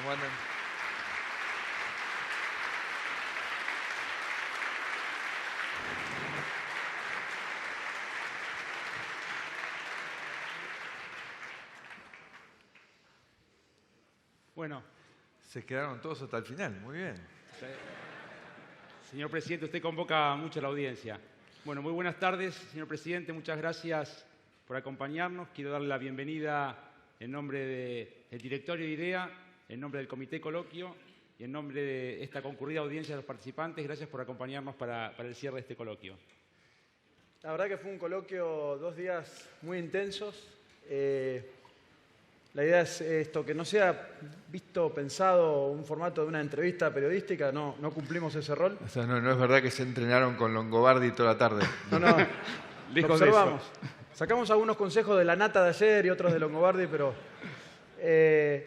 ¿Cómo andan? Bueno, Se quedaron todos hasta el final, muy bien. señor presidente, usted convoca mucho a la audiencia. Bueno, muy buenas tardes, señor presidente, muchas gracias por acompañarnos. Quiero darle la bienvenida en nombre del directorio de IDEA, en nombre del comité coloquio y en nombre de esta concurrida audiencia de los participantes. Gracias por acompañarnos para el cierre de este coloquio. La verdad que fue un coloquio, 2 días muy intensos. La idea es esto, que no sea visto, pensado, un formato de una entrevista periodística, no cumplimos ese rol. O sea, no es verdad que se entrenaron con Longobardi toda la tarde. No, Lejos lo de observamos. Sacamos algunos consejos de la nata de ayer y otros de Longobardi, pero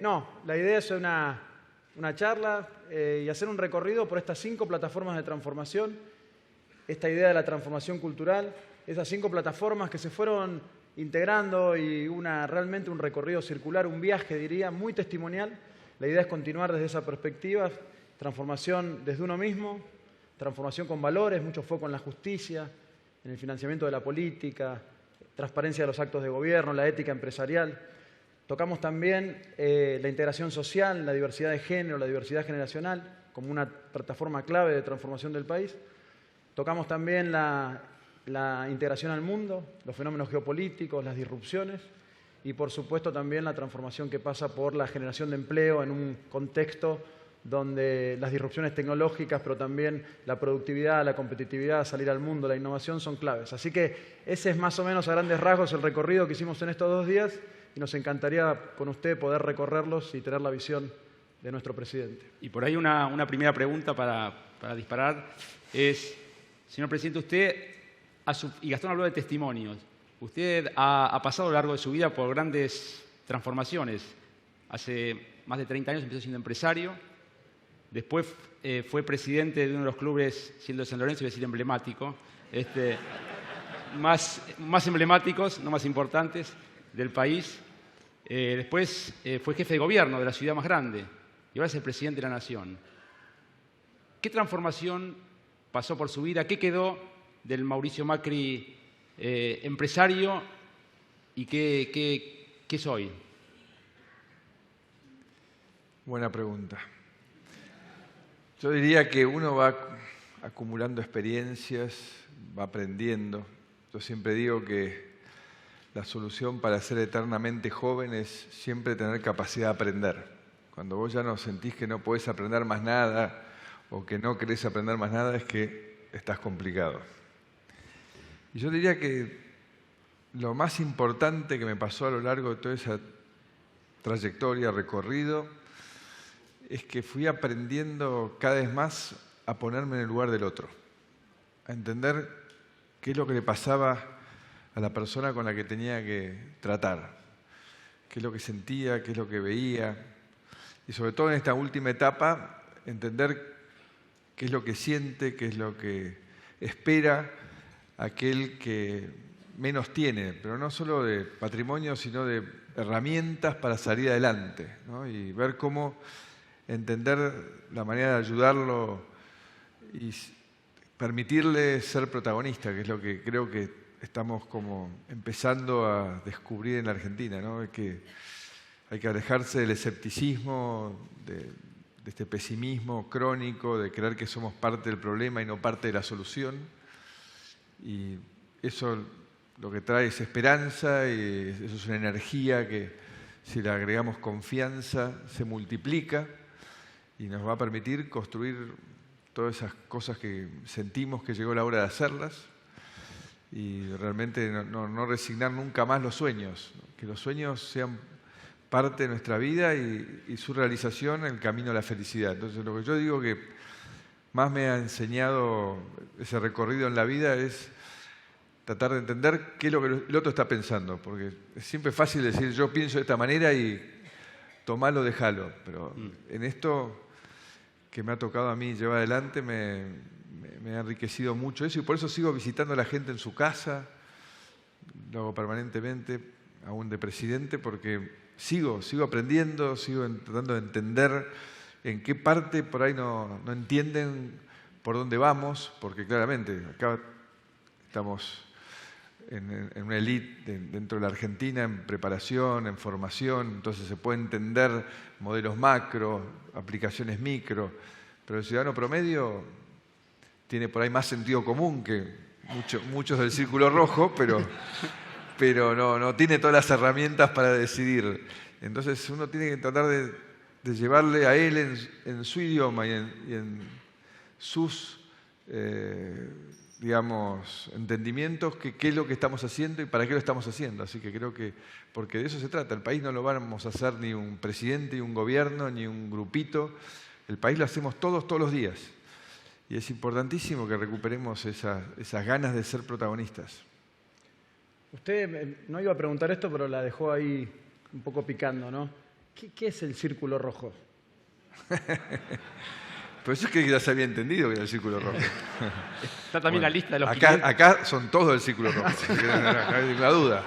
no, la idea es una charla y hacer un recorrido por estas 5 plataformas de transformación, esta idea de la transformación cultural, esas 5 plataformas que se fueron integrando y realmente un recorrido circular, un viaje, diría, muy testimonial. La idea es continuar desde esa perspectiva, transformación desde uno mismo, transformación con valores, mucho foco en la justicia, en el financiamiento de la política, transparencia de los actos de gobierno, la ética empresarial. Tocamos también la integración social, la diversidad de género, la diversidad generacional, como una plataforma clave de transformación del país. Tocamos también la integración al mundo, los fenómenos geopolíticos, las disrupciones y, por supuesto, también la transformación que pasa por la generación de empleo en un contexto donde las disrupciones tecnológicas, pero también la productividad, la competitividad, salir al mundo, la innovación son claves. Así que ese es más o menos a grandes rasgos el recorrido que hicimos en estos 2 días y nos encantaría con usted poder recorrerlos y tener la visión de nuestro presidente. Y por ahí una primera pregunta para disparar es, señor presidente, usted, y Gastón habló de testimonios, usted ha pasado a lo largo de su vida por grandes transformaciones. Hace más de 30 años empezó siendo empresario, después fue presidente de uno de los clubes, siendo de San Lorenzo, iba a decir emblemático, más emblemáticos, no más importantes, del país. Después fue jefe de gobierno de la ciudad más grande y ahora es el presidente de la Nación. ¿Qué transformación pasó por su vida? ¿Qué quedó del Mauricio Macri empresario y qué soy? Buena pregunta. Yo diría que uno va acumulando experiencias, va aprendiendo. Yo siempre digo que la solución para ser eternamente joven es siempre tener capacidad de aprender. Cuando vos ya no sentís que no podés aprender más nada o que no querés aprender más nada, es que estás complicado. Y yo diría que lo más importante que me pasó a lo largo de toda esa trayectoria, recorrido, es que fui aprendiendo cada vez más a ponerme en el lugar del otro, a entender qué es lo que le pasaba a la persona con la que tenía que tratar, qué es lo que sentía, qué es lo que veía, y sobre todo en esta última etapa, entender qué es lo que siente, qué es lo que espera aquel que menos tiene, pero no solo de patrimonio, sino de herramientas para salir adelante, ¿no? Y ver cómo entender la manera de ayudarlo y permitirle ser protagonista, que es lo que creo que estamos como empezando a descubrir en la Argentina, ¿no? Que hay que alejarse del escepticismo, de este pesimismo crónico, de creer que somos parte del problema y no parte de la solución. Y eso lo que trae es esperanza y eso es una energía que si le agregamos confianza se multiplica y nos va a permitir construir todas esas cosas que sentimos que llegó la hora de hacerlas y realmente no resignar nunca más los sueños, que los sueños sean parte de nuestra vida y su realización el camino a la felicidad. Entonces lo que yo digo que más me ha enseñado ese recorrido en la vida es tratar de entender qué es lo que el otro está pensando, porque es siempre fácil decir yo pienso de esta manera y tomalo, dejalo, pero en esto que me ha tocado a mí llevar adelante me ha enriquecido mucho eso y por eso sigo visitando a la gente en su casa, lo hago permanentemente, aún de presidente, porque sigo aprendiendo, sigo tratando de entender en qué parte por ahí no entienden por dónde vamos, porque claramente acá estamos en una élite dentro de la Argentina, en preparación, en formación, entonces se puede entender modelos macro, aplicaciones micro, pero el ciudadano promedio tiene por ahí más sentido común que muchos del círculo rojo, pero no tiene todas las herramientas para decidir. Entonces uno tiene que tratar de llevarle a él en su idioma y en sus digamos, entendimientos, qué es lo que estamos haciendo y para qué lo estamos haciendo. Así que creo que, porque de eso se trata, el país no lo vamos a hacer ni un presidente, ni un gobierno, ni un grupito, el país lo hacemos todos los días. Y es importantísimo que recuperemos esas ganas de ser protagonistas. Usted no iba a preguntar esto, pero la dejó ahí un poco picando, ¿no? ¿Qué es el círculo rojo? Por eso es que ya se había entendido que era el círculo rojo. Está también la lista de los acá son todos del círculo rojo, no hay ninguna duda.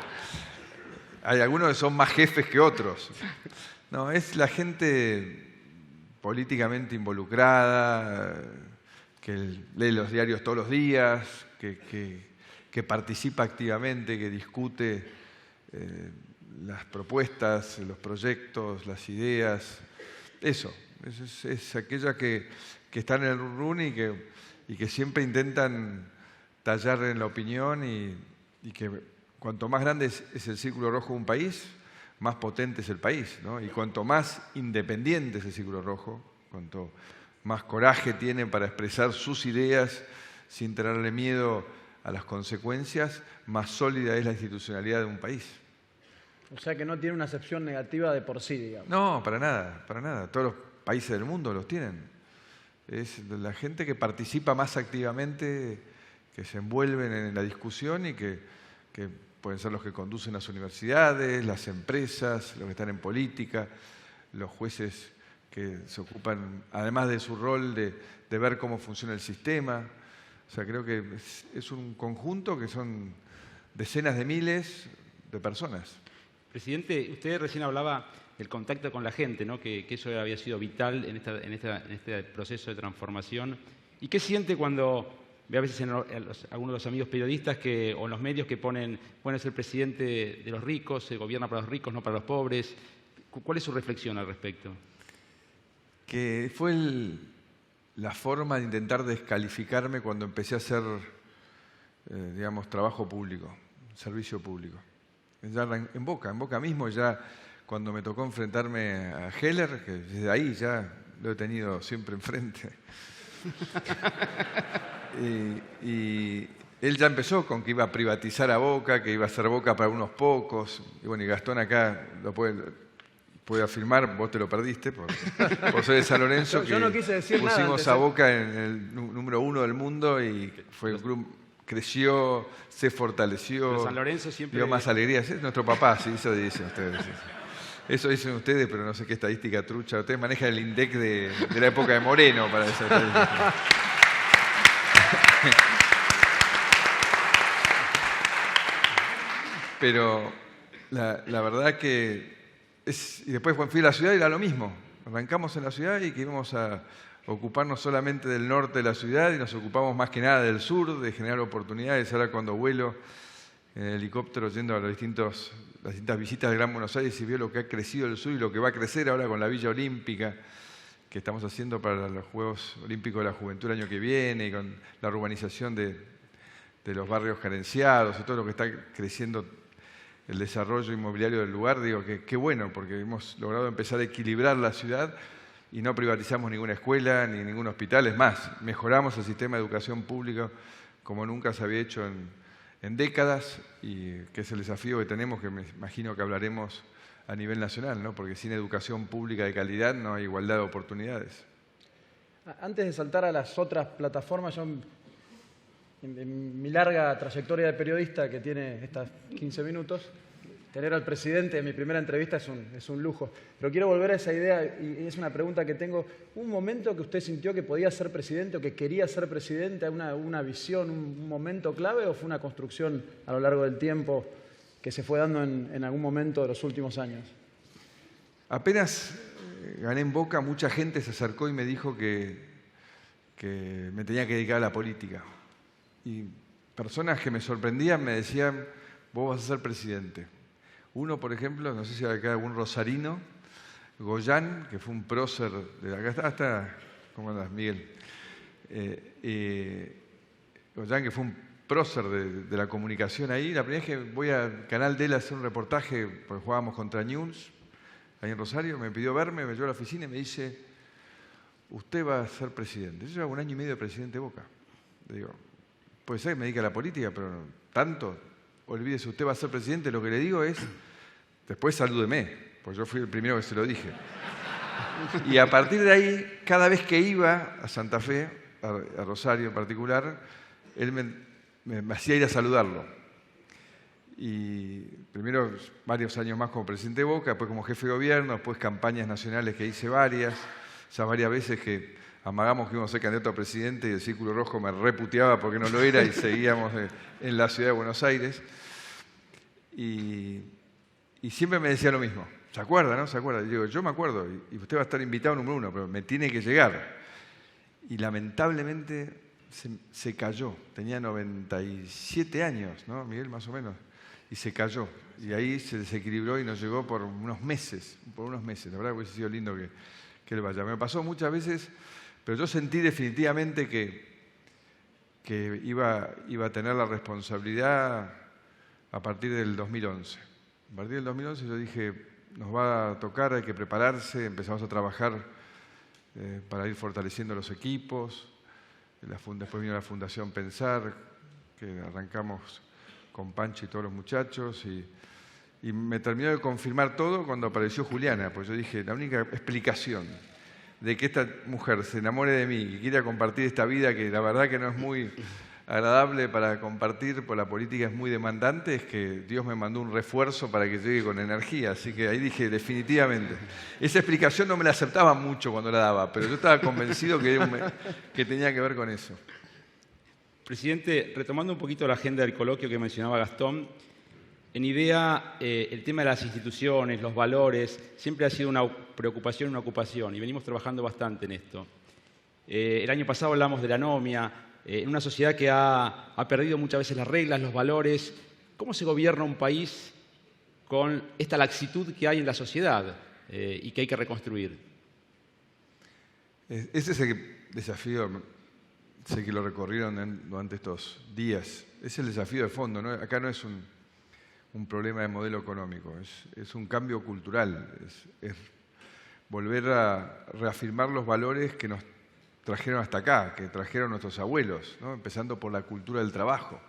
Hay algunos que son más jefes que otros. No, es la gente políticamente involucrada, que lee los diarios todos los días, que participa activamente, que discute las propuestas, los proyectos, las ideas. Eso. Es aquella que está en el run y que siempre intentan tallar en la opinión y que cuanto más grande es el círculo rojo de un país, más potente es el país, ¿no? Y cuanto más independiente es el círculo rojo, cuanto más coraje tiene para expresar sus ideas sin tenerle miedo a las consecuencias, más sólida es la institucionalidad de un país. O sea que no tiene una acepción negativa de por sí, digamos. No, para nada, para nada. Todos los países del mundo los tienen. Es la gente que participa más activamente, que se envuelven en la discusión y que pueden ser los que conducen las universidades, las empresas, los que están en política, los jueces que se ocupan, además de su rol de ver cómo funciona el sistema. O sea, creo que es un conjunto que son decenas de miles de personas. Presidente, usted recién hablaba del contacto con la gente, ¿no? Que eso había sido vital en este proceso de transformación. ¿Y qué siente cuando ve a veces algunos de los amigos periodistas o en los medios que ponen, bueno, es el presidente de los ricos, se gobierna para los ricos, no para los pobres? ¿Cuál es su reflexión al respecto? Que fue la forma de intentar descalificarme cuando empecé a hacer, digamos, trabajo público, servicio público. Ya en Boca mismo, ya cuando me tocó enfrentarme a Heller, que desde ahí ya lo he tenido siempre enfrente. y él ya empezó con que iba a privatizar a Boca, que iba a hacer Boca para unos pocos. Y bueno, y Gastón acá lo puede afirmar, vos te lo perdiste por ser de San Lorenzo, yo no quise decir nada pusimos a Boca en el número 1 del mundo y fue el club, creció, se fortaleció, pero San Lorenzo siempre dio más alegría. Es nuestro papá, sí, eso dicen ustedes. Sí. Eso dicen ustedes, pero no sé qué estadística trucha. Ustedes manejan el INDEC de la época de Moreno para esa estadística. Pero la verdad que y después cuando fui a la ciudad era lo mismo. Arrancamos en la ciudad y que íbamos a ocuparnos solamente del norte de la ciudad y nos ocupamos más que nada del sur, de generar oportunidades. Ahora cuando vuelo en el helicóptero yendo a las distintas visitas del Gran Buenos Aires y veo lo que ha crecido el sur y lo que va a crecer ahora con la Villa Olímpica que estamos haciendo para los Juegos Olímpicos de la Juventud el año que viene, y con la urbanización de los barrios carenciados y todo lo que está creciendo el desarrollo inmobiliario del lugar, digo que qué bueno, porque hemos logrado empezar a equilibrar la ciudad y no privatizamos ninguna escuela ni ningún hospital. Es más, mejoramos el sistema de educación pública como nunca se había hecho en décadas, y que es el desafío que tenemos, que me imagino que hablaremos a nivel nacional, ¿no? Porque sin educación pública de calidad no hay igualdad de oportunidades. Antes de saltar a las otras plataformas, yo en mi larga trayectoria de periodista, que tiene estas 15 minutos, tener al presidente en mi primera entrevista es un lujo. Pero quiero volver a esa idea, y es una pregunta que tengo. ¿Un momento que usted sintió que podía ser presidente o que quería ser presidente? ¿Una visión, un momento clave, o fue una construcción a lo largo del tiempo que se fue dando en algún momento de los últimos años? apenas gané en Boca, mucha gente se acercó y me dijo que me tenía que dedicar a la política. Y personas que me sorprendían me decían, vos vas a ser presidente. Uno, por ejemplo, no sé si hay acá algún rosarino, Goyán, que fue un prócer de acá está, ¿cómo andas, Miguel? Goyán, que fue un prócer de la comunicación ahí. La primera vez que voy al canal de él a hacer un reportaje, porque jugábamos contra News, ahí en Rosario, me pidió verme, me llevó a la oficina y me dice, usted va a ser presidente. Yo llevo 1 año y medio de presidente de Boca. Le digo, puede ser que me dedique a la política, pero no tanto. Olvídese, usted va a ser presidente. Lo que le digo es, después salúdeme, porque yo fui el primero que se lo dije. Y a partir de ahí, cada vez que iba a Santa Fe, a Rosario en particular, él me hacía ir a saludarlo. Y primero varios años más como presidente de Boca, después como jefe de gobierno, después campañas nacionales que hice varias veces que amagamos que íbamos a ser candidato a presidente y el Círculo Rojo me reputeaba porque no lo era y seguíamos en la ciudad de Buenos Aires. Y siempre me decía lo mismo. ¿Se acuerda, no? ¿Se acuerda? Y digo, yo me acuerdo y usted va a estar invitado número 1, pero me tiene que llegar. Y lamentablemente se cayó. Tenía 97 años, ¿no, Miguel? Más o menos. Y se cayó. Y ahí se desequilibró y nos llegó por unos meses. La verdad que hubiese sido lindo que él vaya. Me pasó muchas veces, pero yo sentí definitivamente que iba a tener la responsabilidad a partir del 2011. A partir del 2011 yo dije, nos va a tocar, hay que prepararse, empezamos a trabajar para ir fortaleciendo los equipos. Después vino la Fundación Pensar, que arrancamos con Pancho y todos los muchachos, y me terminó de confirmar todo cuando apareció Juliana, pues yo dije, la única explicación de que esta mujer se enamore de mí y quiera compartir esta vida, que la verdad que no es muy agradable para compartir, por la política es muy demandante, es que Dios me mandó un refuerzo para que llegue con energía. Así que ahí dije, definitivamente. Esa explicación no me la aceptaba mucho cuando la daba, pero yo estaba convencido que tenía que ver con eso. Presidente, retomando un poquito la agenda del coloquio que mencionaba Gastón, en IDEA el tema de las instituciones, los valores, siempre ha sido una preocupación, una ocupación, y venimos trabajando bastante en esto. El año pasado hablamos de la anomia, en una sociedad que ha perdido muchas veces las reglas, los valores. ¿Cómo se gobierna un país con esta laxitud que hay en la sociedad y que hay que reconstruir? Ese es el desafío, sé que lo recorrieron durante estos días, es el desafío de fondo, ¿no? Acá no es un problema de modelo económico, es un cambio cultural, es volver a reafirmar los valores que nos trajeron hasta acá, que trajeron nuestros abuelos, ¿no? Empezando por la cultura del trabajo,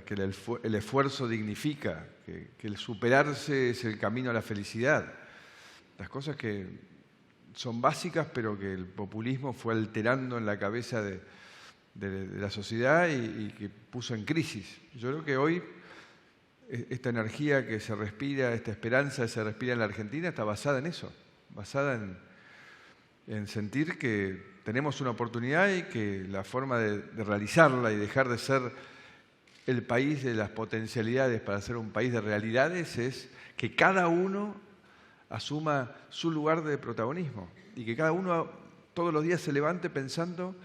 que el esfuerzo dignifica, que el superarse es el camino a la felicidad. Las cosas que son básicas, pero que el populismo fue alterando en la cabeza de la sociedad y que puso en crisis. Yo creo que hoy esta energía que se respira, esta esperanza que se respira en la Argentina está basada en eso, basada en sentir que tenemos una oportunidad y que la forma de realizarla y dejar de ser el país de las potencialidades para ser un país de realidades es que cada uno asuma su lugar de protagonismo y que cada uno todos los días se levante pensando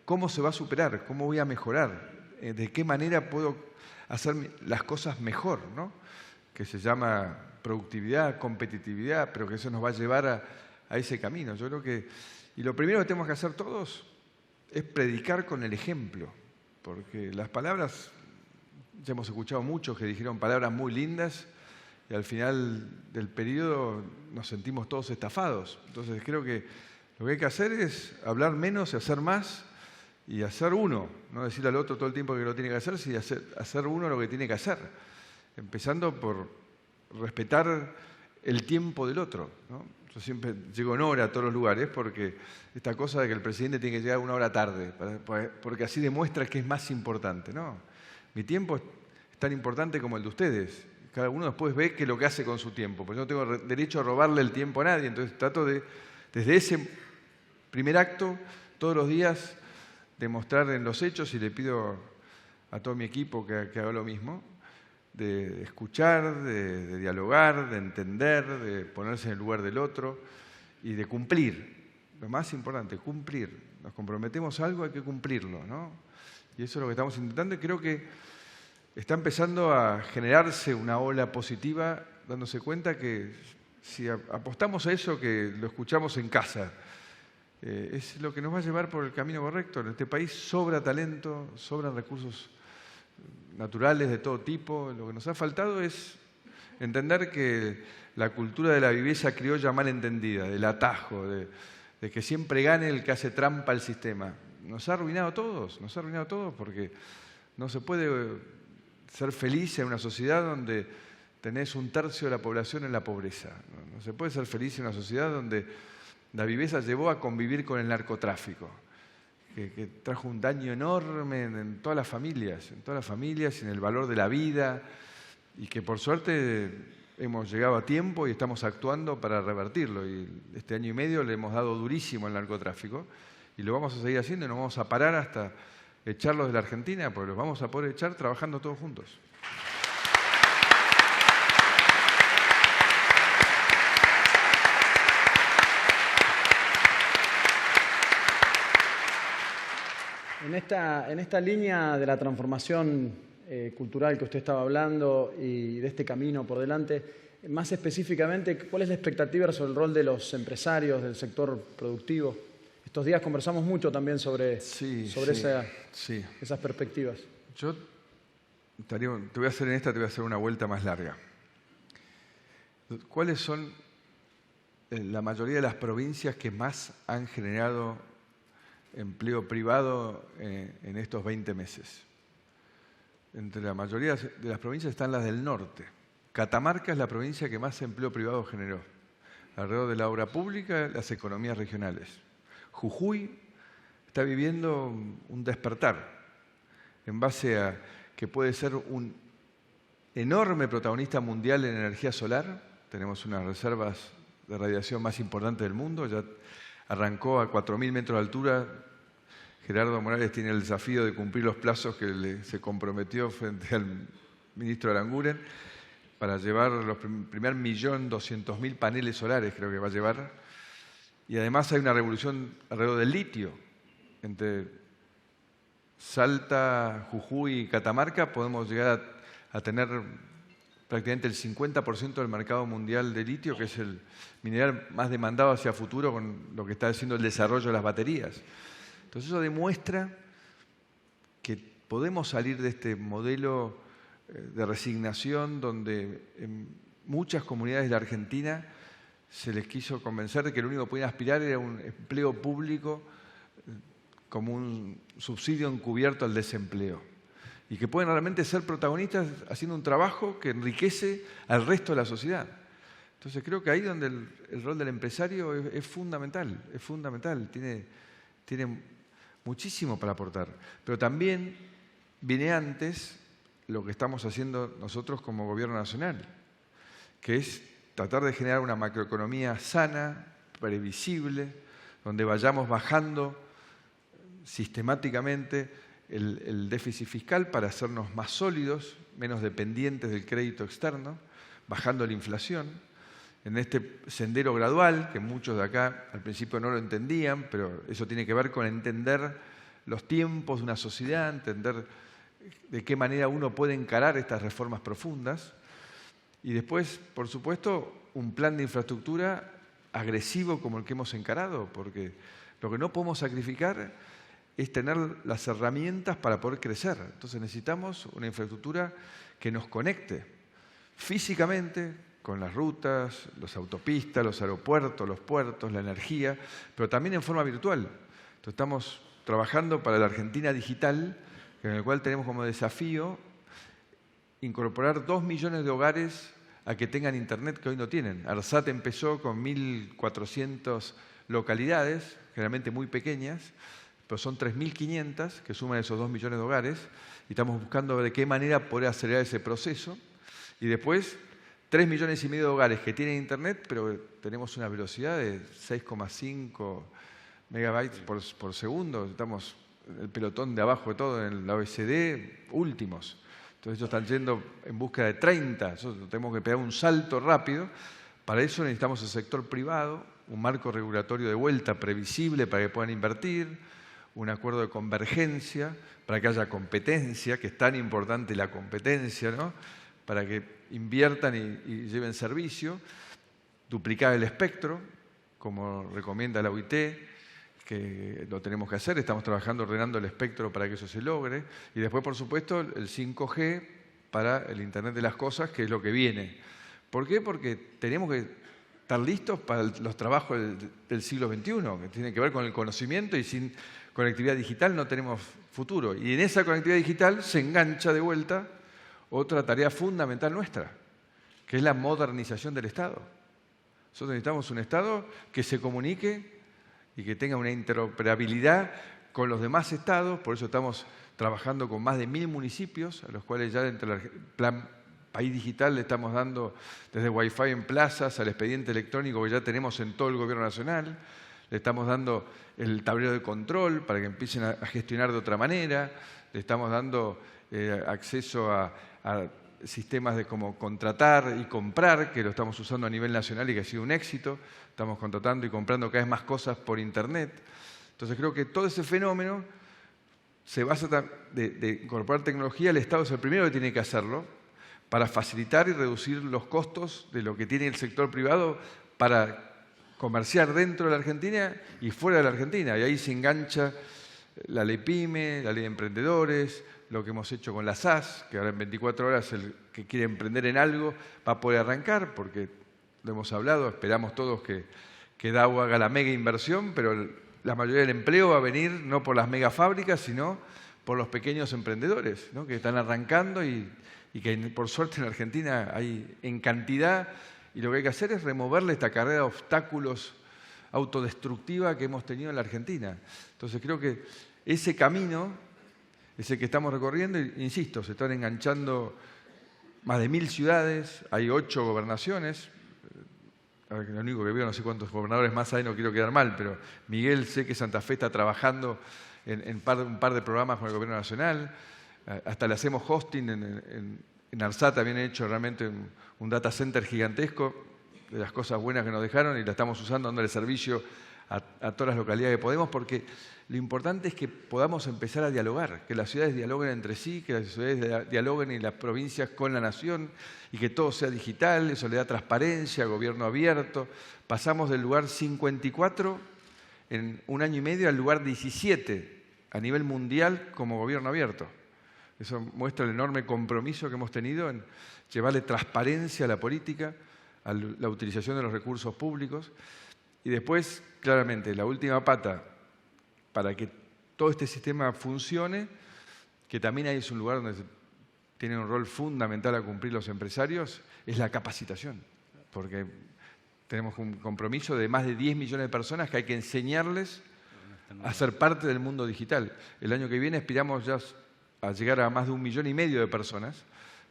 cómo se va a superar, cómo voy a mejorar, de qué manera puedo hacer las cosas mejor, ¿no? Que se llama productividad, competitividad, pero que eso nos va a llevar a ese camino. Yo creo que, y lo primero que tenemos que hacer todos es predicar con el ejemplo, porque las palabras, ya hemos escuchado muchos que dijeron palabras muy lindas y al final del periodo nos sentimos todos estafados. Entonces creo que lo que hay que hacer es hablar menos y hacer más y hacer uno, no decirle al otro todo el tiempo que lo tiene que hacer, sino hacer uno lo que tiene que hacer, empezando por respetar el tiempo del otro, ¿no? Yo siempre llego en hora a todos los lugares porque esta cosa de que el presidente tiene que llegar 1 hora tarde, porque así demuestra que es más importante, ¿no? Mi tiempo es tan importante como el de ustedes. Cada uno después ve que lo que hace con su tiempo, porque yo no tengo derecho a robarle el tiempo a nadie, entonces trato de, desde ese primer acto, todos los días, demostrar en los hechos, y le pido a todo mi equipo que haga lo mismo, de escuchar, de dialogar, de entender, de ponerse en el lugar del otro y de cumplir. Lo más importante, cumplir. Nos comprometemos a algo, hay que cumplirlo, ¿no? Y eso es lo que estamos intentando y creo que está empezando a generarse una ola positiva, dándose cuenta que si apostamos a eso, que lo escuchamos en casa, es lo que nos va a llevar por el camino correcto. En este país sobra talento, sobran recursos naturales de todo tipo. Lo que nos ha faltado es entender que la cultura de la viveza criolla mal entendida, del atajo, de que siempre gane el que hace trampa al sistema, nos ha arruinado a todos, porque no se puede ser feliz en una sociedad donde tenés 1/3 de la población en la pobreza. No se puede ser feliz en una sociedad donde la viveza llevó a convivir con el narcotráfico, que trajo un daño enorme en todas las familias, en el valor de la vida, y que por suerte hemos llegado a tiempo y estamos actuando para revertirlo. Y este 1 año y medio le hemos dado durísimo al narcotráfico y lo vamos a seguir haciendo y no vamos a parar hasta echarlos de la Argentina, porque los vamos a poder echar trabajando todos juntos. En esta línea de la transformación cultural que usted estaba hablando y de este camino por delante, más específicamente, ¿cuál es la expectativa sobre el rol de los empresarios del sector productivo? Estos días conversamos mucho también sobre esas perspectivas. Yo te voy a hacer una vuelta más larga. ¿Cuáles son la mayoría de las provincias que más han generado empleo privado en estos 20 meses? Entre la mayoría de las provincias están las del norte. Catamarca es la provincia que más empleo privado generó, alrededor de la obra pública, las economías regionales. Jujuy está viviendo un despertar en base a que puede ser un enorme protagonista mundial en energía solar. Tenemos unas reservas de radiación más importantes del mundo, ya arrancó a 4.000 metros de altura. Gerardo Morales tiene el desafío de cumplir los plazos que se comprometió frente al ministro Aranguren para llevar los primer 1.200.000 paneles solares, creo que va a llevar. Y además hay una revolución alrededor del litio. Entre Salta, Jujuy y Catamarca podemos llegar a tener prácticamente el 50% del mercado mundial de litio, que es el mineral más demandado hacia futuro con lo que está haciendo el desarrollo de las baterías. Entonces eso demuestra que podemos salir de este modelo de resignación donde en muchas comunidades de la Argentina se les quiso convencer de que lo único que podían aspirar era un empleo público como un subsidio encubierto al desempleo y que pueden realmente ser protagonistas haciendo un trabajo que enriquece al resto de la sociedad. Entonces creo que ahí donde el rol del empresario es fundamental, tiene muchísimo para aportar, pero también viene antes lo que estamos haciendo nosotros como Gobierno Nacional, que es tratar de generar una macroeconomía sana, previsible, donde vayamos bajando sistemáticamente el déficit fiscal para hacernos más sólidos, menos dependientes del crédito externo, bajando la inflación, en este sendero gradual, que muchos de acá al principio no lo entendían, pero eso tiene que ver con entender los tiempos de una sociedad, entender de qué manera uno puede encarar estas reformas profundas. Y después, por supuesto, un plan de infraestructura agresivo como el que hemos encarado, porque lo que no podemos sacrificar es tener las herramientas para poder crecer. Entonces necesitamos una infraestructura que nos conecte físicamente con las rutas, las autopistas, los aeropuertos, los puertos, la energía, pero también en forma virtual. Entonces estamos trabajando para la Argentina digital, en el cual tenemos como desafío incorporar 2 millones de hogares a que tengan internet que hoy no tienen. ARSAT empezó con 1.400 localidades, generalmente muy pequeñas, pero son 3.500 que suman esos 2 millones de hogares y estamos buscando de qué manera poder acelerar ese proceso. Y después 3,5 millones de hogares que tienen internet, pero tenemos una velocidad de 6,5 megabytes por segundo. Estamos en el pelotón de abajo de todo, en la OECD, últimos. Entonces ellos están yendo en busca de 30. Nosotros tenemos que pegar un salto rápido. Para eso necesitamos el sector privado, un marco regulatorio de vuelta previsible para que puedan invertir, un acuerdo de convergencia para que haya competencia, que es tan importante la competencia, ¿no? Para que inviertan y lleven servicio, duplicar el espectro, como recomienda la OIT, que lo tenemos que hacer, estamos trabajando ordenando el espectro para que eso se logre, y después, por supuesto, el 5G para el Internet de las cosas, que es lo que viene. ¿Por qué? Porque tenemos que estar listos para los trabajos del siglo XXI, que tienen que ver con el conocimiento, y sin conectividad digital no tenemos futuro. Y en esa conectividad digital se engancha de vuelta otra tarea fundamental nuestra, que es la modernización del Estado. Nosotros necesitamos un Estado que se comunique y que tenga una interoperabilidad con los demás estados. Por eso estamos trabajando con más de 1000 municipios, a los cuales ya dentro del plan País Digital le estamos dando desde Wi-Fi en plazas al expediente electrónico que ya tenemos en todo el Gobierno Nacional. Le estamos dando el tablero de control para que empiecen a gestionar de otra manera. Le estamos dando acceso a sistemas de cómo contratar y comprar, que lo estamos usando a nivel nacional y que ha sido un éxito. Estamos contratando y comprando cada vez más cosas por Internet. Entonces creo que todo ese fenómeno se basa de incorporar tecnología. El Estado es el primero que tiene que hacerlo para facilitar y reducir los costos de lo que tiene el sector privado para comerciar dentro de la Argentina y fuera de la Argentina. Y ahí se engancha la ley PYME, la ley de emprendedores, lo que hemos hecho con la SAS, que ahora en 24 horas el que quiere emprender en algo va a poder arrancar, porque lo hemos hablado, esperamos todos que DAO haga la mega inversión, pero la mayoría del empleo va a venir no por las mega fábricas, sino por los pequeños emprendedores, ¿no? Que están arrancando y que por suerte en Argentina hay en cantidad, y lo que hay que hacer es removerle esta carrera de obstáculos autodestructiva que hemos tenido en la Argentina. Entonces creo que ese camino es el que estamos recorriendo, e insisto, se están enganchando más de 1000 ciudades, hay 8 gobernaciones. Lo único que veo, no sé cuántos gobernadores más hay, no quiero quedar mal, pero Miguel, sé que Santa Fe está trabajando en un par de programas con el Gobierno Nacional. Hasta le hacemos hosting en ARSAT, también he hecho realmente un data center gigantesco de las cosas buenas que nos dejaron y la estamos usando, dándole servicio a todas las localidades que podemos, porque lo importante es que podamos empezar a dialogar, que las ciudades dialoguen entre sí, que las ciudades dialoguen y las provincias con la nación, y que todo sea digital. Eso le da transparencia, gobierno abierto. Pasamos del lugar 54 en un año y medio al lugar 17 a nivel mundial como gobierno abierto. Eso muestra el enorme compromiso que hemos tenido en llevarle transparencia a la política, a la utilización de los recursos públicos. Y después, claramente, la última pata para que todo este sistema funcione, que también ahí es un lugar donde tienen un rol fundamental a cumplir los empresarios, es la capacitación. Porque tenemos un compromiso de más de 10 millones de personas que hay que enseñarles a ser parte del mundo digital. El año que viene aspiramos ya a llegar a más de 1,5 millones de personas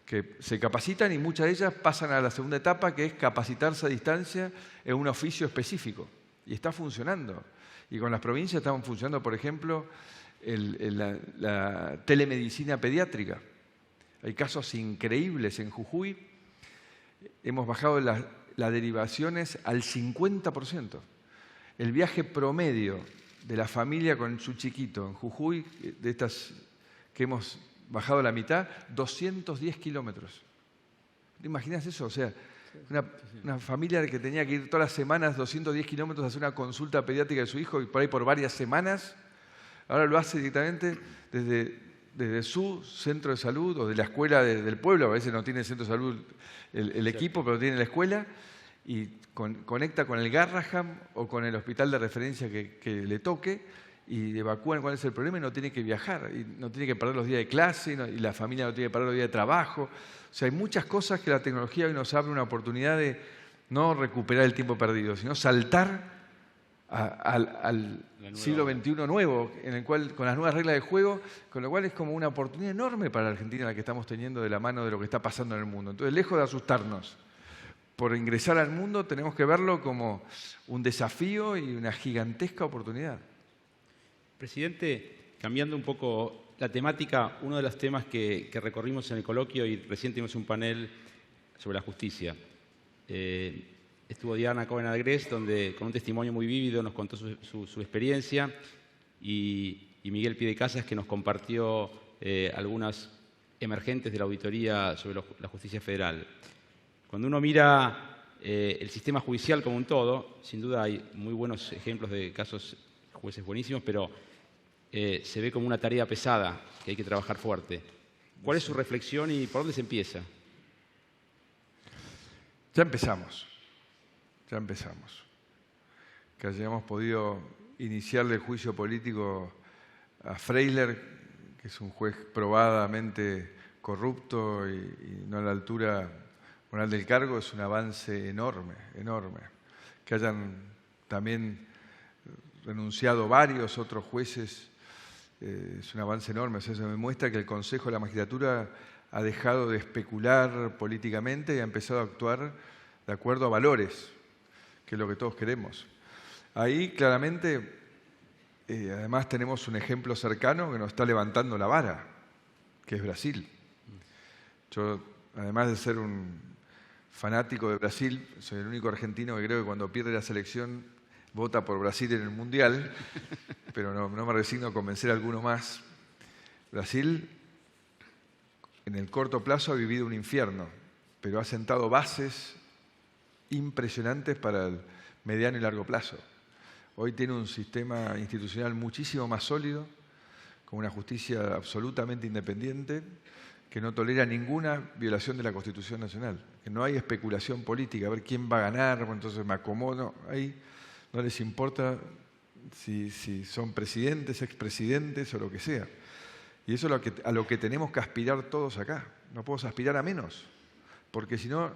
que se capacitan, y muchas de ellas pasan a la segunda etapa, que es capacitarse a distancia en un oficio específico. Y está funcionando. Y con las provincias estamos funcionando, por ejemplo, la telemedicina pediátrica. Hay casos increíbles en Jujuy. Hemos bajado las derivaciones al 50%. El viaje promedio de la familia con su chiquito en Jujuy, de estas que hemos bajado a la mitad, 210 kilómetros. ¿Te imaginas eso? O sea, una familia que tenía que ir todas las semanas 210 kilómetros a hacer una consulta pediátrica de su hijo, y por ahí por varias semanas, ahora lo hace directamente desde su centro de salud o de la escuela del pueblo. A veces no tiene centro de salud el equipo, pero tiene la escuela, y conecta con el Garraham o con el hospital de referencia que le toque, y evacúan cuál es el problema, y no tiene que viajar, y no tiene que perder los días de clase, y la familia no tiene que perder los días de trabajo. O sea, hay muchas cosas que la tecnología hoy nos abre una oportunidad de no recuperar el tiempo perdido, sino saltar al siglo XXI nuevo, en el cual, con las nuevas reglas de juego, con lo cual es como una oportunidad enorme para la Argentina la que estamos teniendo de la mano de lo que está pasando en el mundo. Entonces, lejos de asustarnos por ingresar al mundo, tenemos que verlo como un desafío y una gigantesca oportunidad. Presidente, cambiando un poco la temática, uno de los temas que recorrimos en el coloquio, y recién tuvimos un panel sobre la justicia. Estuvo Diana Cohen Agres, donde con un testimonio muy vívido nos contó su experiencia, y Miguel Piedecasas, que nos compartió algunas emergentes de la auditoría sobre la justicia federal. Cuando uno mira el sistema judicial como un todo, sin duda hay muy buenos ejemplos de casos, jueces buenísimos, pero se ve como una tarea pesada que hay que trabajar fuerte. ¿Cuál es su reflexión y por dónde se empieza? Ya empezamos. Que hayamos podido iniciarle el juicio político a Freiler, que es un juez probadamente corrupto y no a la altura moral del cargo, es un avance enorme. Que hayan también renunciado varios otros jueces, es un avance enorme. O sea, eso me muestra que el Consejo de la Magistratura ha dejado de especular políticamente y ha empezado a actuar de acuerdo a valores, que es lo que todos queremos. Ahí claramente, además tenemos un ejemplo cercano que nos está levantando la vara, que es Brasil. Yo, además de ser un fanático de Brasil, soy el único argentino que creo que cuando pierde la selección vota por Brasil en el Mundial, pero no me resigno a convencer a alguno más. Brasil, en el corto plazo, ha vivido un infierno, pero ha sentado bases impresionantes para el mediano y largo plazo. Hoy tiene un sistema institucional muchísimo más sólido, con una justicia absolutamente independiente, que no tolera ninguna violación de la Constitución Nacional, que no hay especulación política, a ver quién va a ganar, entonces me acomodo. Ahí no les importa si son presidentes, expresidentes o lo que sea. Y eso es a lo que tenemos que aspirar todos acá. No podemos aspirar a menos, porque si no,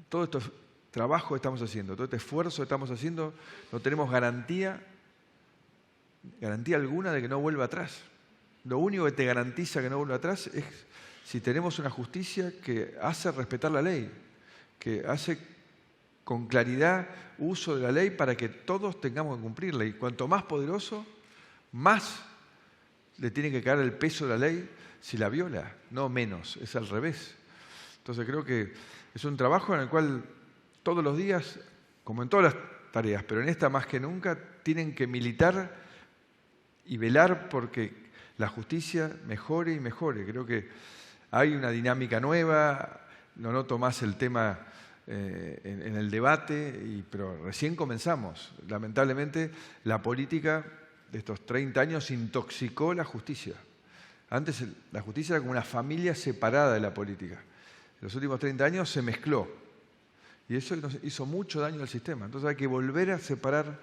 todo este trabajo que estamos haciendo, todo este esfuerzo que estamos haciendo, no tenemos garantía alguna de que no vuelva atrás. Lo único que te garantiza que no vuelva atrás es si tenemos una justicia que hace respetar la ley, que hace con claridad uso de la ley para que todos tengamos que cumplirla. Y cuanto más poderoso, más le tiene que caer el peso de la ley si la viola, no menos, es al revés. Entonces creo que es un trabajo en el cual todos los días, como en todas las tareas, pero en esta más que nunca, tienen que militar y velar porque la justicia mejore y mejore. Creo que hay una dinámica nueva, no noto más el tema en el debate, pero recién comenzamos. Lamentablemente, la política de estos 30 años intoxicó la justicia. Antes la justicia era como una familia separada de la política. En los últimos 30 años se mezcló. Y eso nos hizo mucho daño al sistema. Entonces hay que volver a separar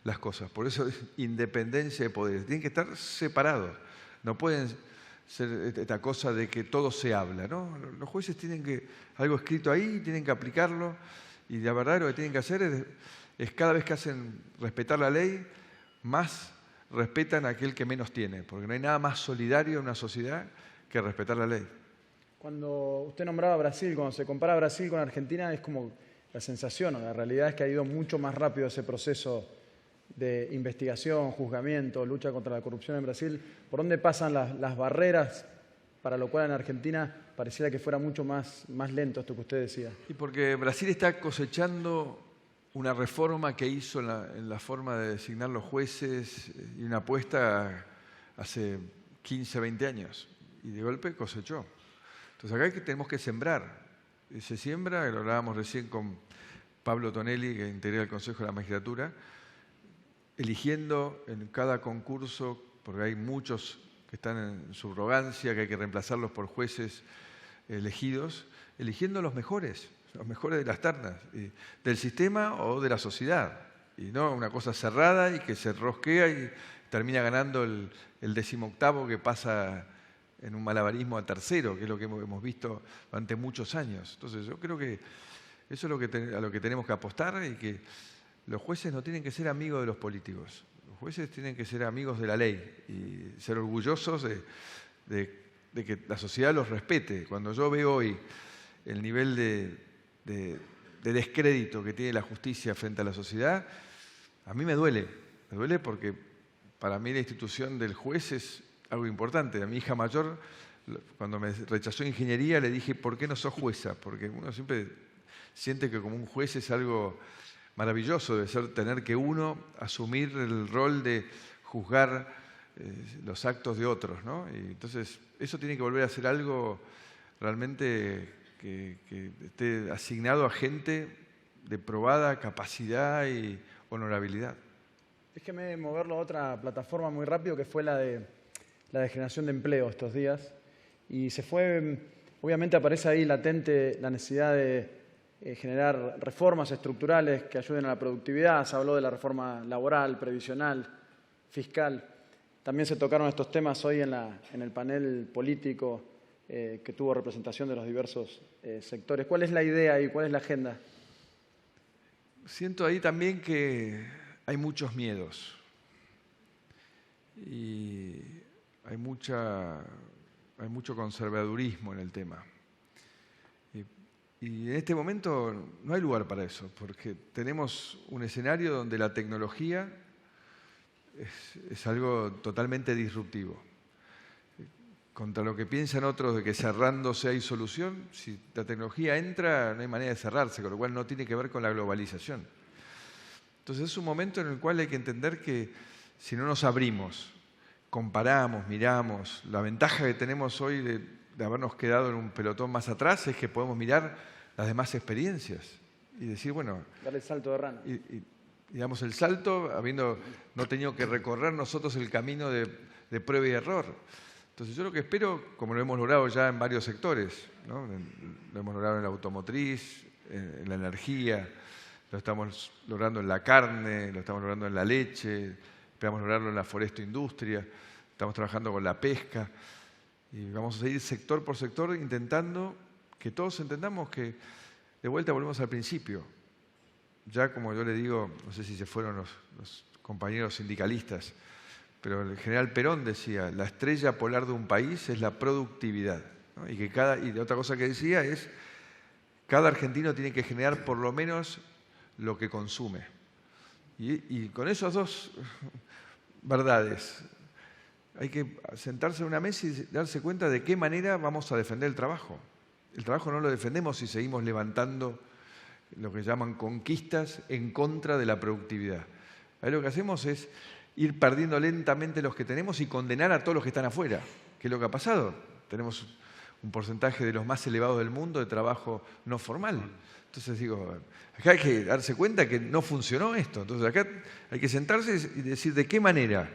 las cosas. Por eso independencia de poderes. Tienen que estar separados. No pueden ser esta cosa de que todo se habla, ¿no? Los jueces tienen que, algo escrito ahí, tienen que aplicarlo. Y la verdad lo que tienen que hacer es cada vez que hacen respetar la ley, más respetan a aquel que menos tiene. Porque no hay nada más solidario en una sociedad que respetar la ley. Cuando usted nombraba a Brasil, cuando se compara Brasil con Argentina, es como la sensación, o la realidad es que ha ido mucho más rápido ese proceso de investigación, juzgamiento, lucha contra la corrupción en Brasil. ¿Por dónde pasan las barreras para lo cual en Argentina pareciera que fuera mucho más lento esto que usted decía? Y porque Brasil está cosechando una reforma que hizo en la forma de designar los jueces y una apuesta hace 15, 20 años. Y de golpe cosechó. Entonces acá tenemos que sembrar. Y se siembra, lo hablábamos recién con Pablo Tonelli, que integra el Consejo de la Magistratura, eligiendo en cada concurso, porque hay muchos que están en subrogancia, que hay que reemplazarlos por jueces elegidos, eligiendo los mejores de las ternas, del sistema o de la sociedad. Y no una cosa cerrada y que se rosquea y termina ganando el 18º que pasa en un malabarismo a tercero, que es lo que hemos visto durante muchos años. Entonces yo creo que eso es a lo que tenemos que apostar, y que los jueces no tienen que ser amigos de los políticos. Los jueces tienen que ser amigos de la ley y ser orgullosos de que la sociedad los respete. Cuando yo veo hoy el nivel de descrédito que tiene la justicia frente a la sociedad, a mí me duele porque para mí la institución del juez es algo importante. A mi hija mayor, cuando me rechazó ingeniería, le dije, ¿por qué no sos jueza? Porque uno siempre siente que como un juez es algo maravilloso, debe ser tener que uno asumir el rol de juzgar los actos de otros, ¿no? Y entonces, eso tiene que volver a ser algo realmente que esté asignado a gente de probada capacidad y honorabilidad. Déjeme moverlo a otra plataforma muy rápido, que fue la de generación de empleo estos días. Y se fue, obviamente aparece ahí latente la necesidad de generar reformas estructurales que ayuden a la productividad. Se habló de la reforma laboral, previsional, fiscal. También se tocaron estos temas hoy en el panel político que tuvo representación de los diversos sectores. ¿Cuál es la idea y cuál es la agenda? Siento ahí también que hay muchos miedos y hay mucho conservadurismo en el tema. Y en este momento no hay lugar para eso, porque tenemos un escenario donde la tecnología es algo totalmente disruptivo. Contra lo que piensan otros de que cerrándose hay solución, si la tecnología entra no hay manera de cerrarse, con lo cual no tiene que ver con la globalización. Entonces es un momento en el cual hay que entender que si no nos abrimos, comparamos, miramos, la ventaja que tenemos hoy de habernos quedado en un pelotón más atrás es que podemos mirar las demás experiencias y decir, bueno... Dar el salto de rana. Y damos el salto habiendo no tenido que recorrer nosotros el camino de prueba y error. Entonces yo lo que espero, como lo hemos logrado ya en varios sectores, ¿no? Lo hemos logrado en la automotriz, en la energía, lo estamos logrando en la carne, lo estamos logrando en la leche, esperamos lograrlo en la foresto-industria, estamos trabajando con la pesca y vamos a seguir sector por sector intentando que todos entendamos que de vuelta volvemos al principio. Ya como yo le digo, no sé si se fueron los compañeros sindicalistas, pero el general Perón decía, la estrella polar de un país es la productividad, ¿no? Y otra cosa que decía es, cada argentino tiene que generar por lo menos lo que consume. Y con esas dos verdades, hay que sentarse en una mesa y darse cuenta de qué manera vamos a defender el trabajo. El trabajo no lo defendemos si seguimos levantando lo que llaman conquistas en contra de la productividad. Ahí lo que hacemos es ir perdiendo lentamente los que tenemos y condenar a todos los que están afuera. ¿Qué es lo que ha pasado? Tenemos un porcentaje de los más elevados del mundo de trabajo no formal. Entonces digo, acá hay que darse cuenta que no funcionó esto. Entonces acá hay que sentarse y decir de qué manera